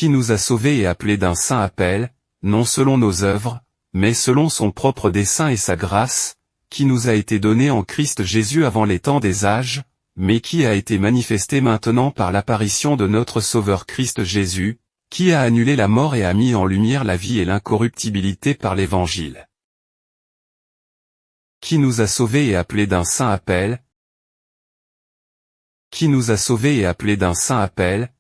qui nous a sauvés et appelés d'un saint appel, non selon nos œuvres, mais selon son propre dessein et sa grâce, qui nous a été donnée en Christ Jésus avant les temps des âges, mais qui a été manifestée maintenant par l'apparition de notre Sauveur Christ Jésus, qui a annulé la mort et a mis en lumière la vie et l'incorruptibilité par l'Évangile. Qui nous a sauvés et appelés d'un saint appel, qui nous a sauvés et appelés d'un saint appel,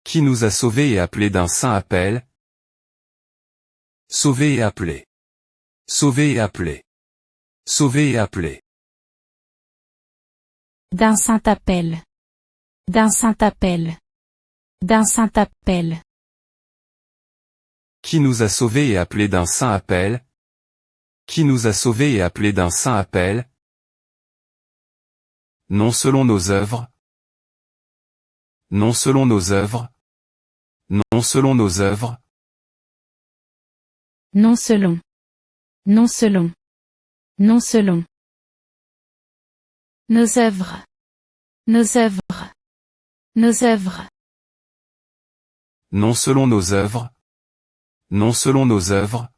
qui nous a sauvés et appelés d'un saint appel, sauvé et appelé, sauvé et appelé, sauvé et appelé. D'un saint appel, d'un saint appel, d'un saint appel. Qui nous a sauvés et appelés d'un saint appel, qui nous a sauvés et appelés d'un saint appel, non selon nos œuvres, non selon nos œuvres, non selon nos œuvres, non selon, non selon, non selon nos œuvres, nos œuvres, nos œuvres, non selon nos œuvres, non selon nos œuvres,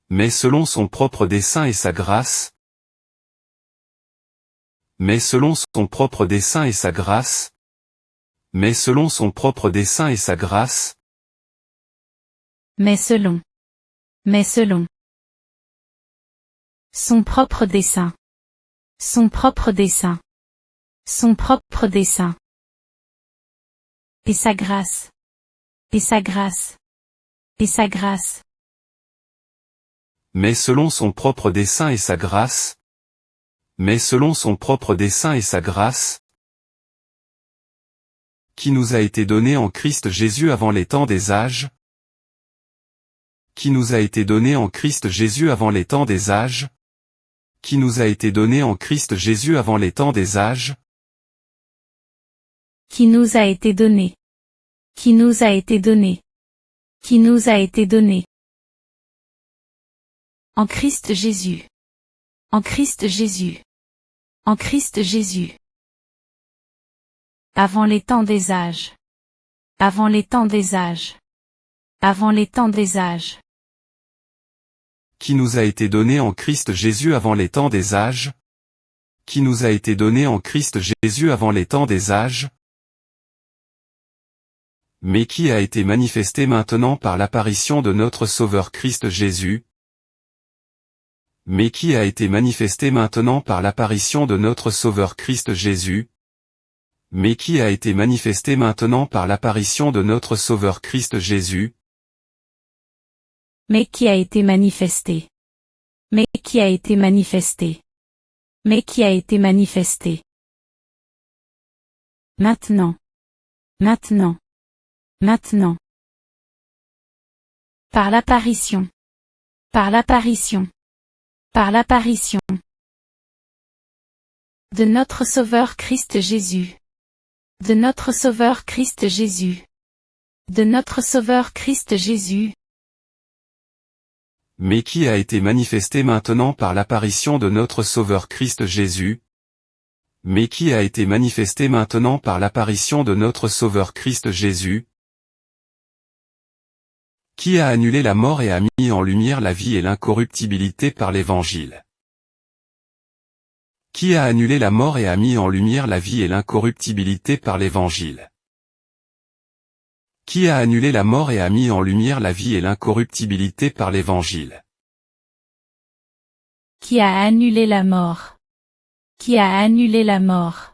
mais selon son propre dessein et sa grâce, mais selon son propre dessein et sa grâce, mais selon son propre dessein et sa grâce, mais selon son propre dessein, son propre dessein, son propre dessein, et sa grâce, et sa grâce, et sa grâce, mais selon son propre dessein et sa grâce, mais selon son propre dessein et sa grâce, qui nous a été donné en Christ Jésus avant les temps des âges, qui nous a été donné en Christ Jésus avant les temps des âges, qui nous a été donné en Christ Jésus avant les temps des âges, qui nous a été donné, qui nous a été donné, qui nous a été donné, en Christ Jésus, en Christ Jésus, en Christ Jésus, avant les temps des âges, avant les temps des âges, avant les temps des âges, qui nous a été donné en Christ Jésus avant les temps des âges, qui nous a été donné en Christ Jésus avant les temps des âges, mais qui a été manifesté maintenant par l'apparition de notre Sauveur Christ Jésus, mais qui a été manifesté maintenant par l'apparition de notre Sauveur Christ Jésus, mais qui a été manifesté maintenant par l'apparition de notre Sauveur Christ Jésus, mais qui a été manifesté, mais qui a été manifesté, mais qui a été manifesté. Maintenant, maintenant, maintenant. Par l'apparition, par l'apparition, par l'apparition de notre Sauveur Christ Jésus, de notre Sauveur Christ Jésus, de notre Sauveur Christ Jésus, mais qui a été manifesté maintenant par l'apparition de notre Sauveur Christ Jésus, mais qui a été manifesté maintenant par l'apparition de notre Sauveur Christ Jésus, qui a annulé la mort et a mis en lumière la vie et l'incorruptibilité par l'Évangile. Qui a annulé la mort et a mis en lumière la vie et l'incorruptibilité par l'Évangile. Qui a annulé la mort et a mis en lumière la vie et l'incorruptibilité par l'Évangile. Qui a annulé la mort. Qui a annulé la mort.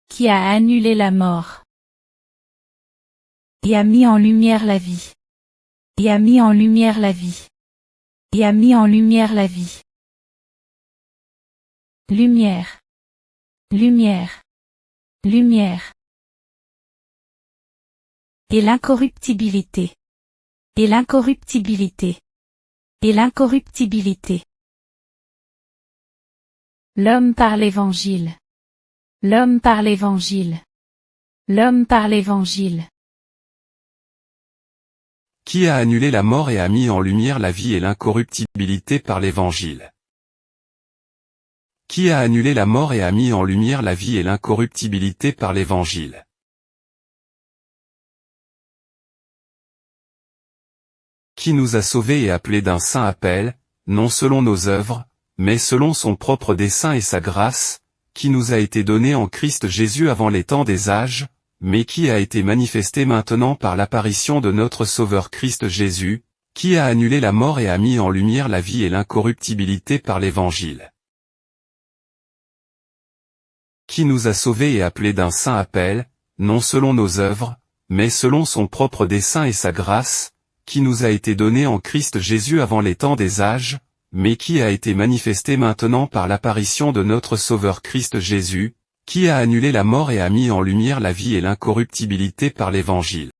Qui a annulé la mort. Et a mis en lumière la vie. Et a mis en lumière la vie. Et a mis en lumière la vie. Lumière. Lumière. Lumière. Et l'incorruptibilité. Et l'incorruptibilité. Et l'incorruptibilité. L'homme par l'Évangile. L'homme par l'Évangile. L'homme par l'Évangile. Qui a annulé la mort et a mis en lumière la vie et l'incorruptibilité par l'Évangile. Qui a annulé la mort et a mis en lumière la vie et l'incorruptibilité par l'Évangile. qui nous a sauvés et appelés d'un saint appel, non selon nos œuvres, mais selon son propre dessein et sa grâce, qui nous a été donnée en Christ Jésus avant les temps des âges, mais qui a été manifestée maintenant par l'apparition de notre Sauveur Christ Jésus, qui a annulé la mort et a mis en lumière la vie et l'incorruptibilité par l'Évangile. Qui nous a sauvés et appelés d'un saint appel, non selon nos œuvres, mais selon son propre dessein et sa grâce, qui nous a été donnée en Christ Jésus avant les temps des âges, mais qui a été manifestée maintenant par l'apparition de notre Sauveur Christ Jésus, qui a annulé la mort et a mis en lumière la vie et l'incorruptibilité par l'Évangile.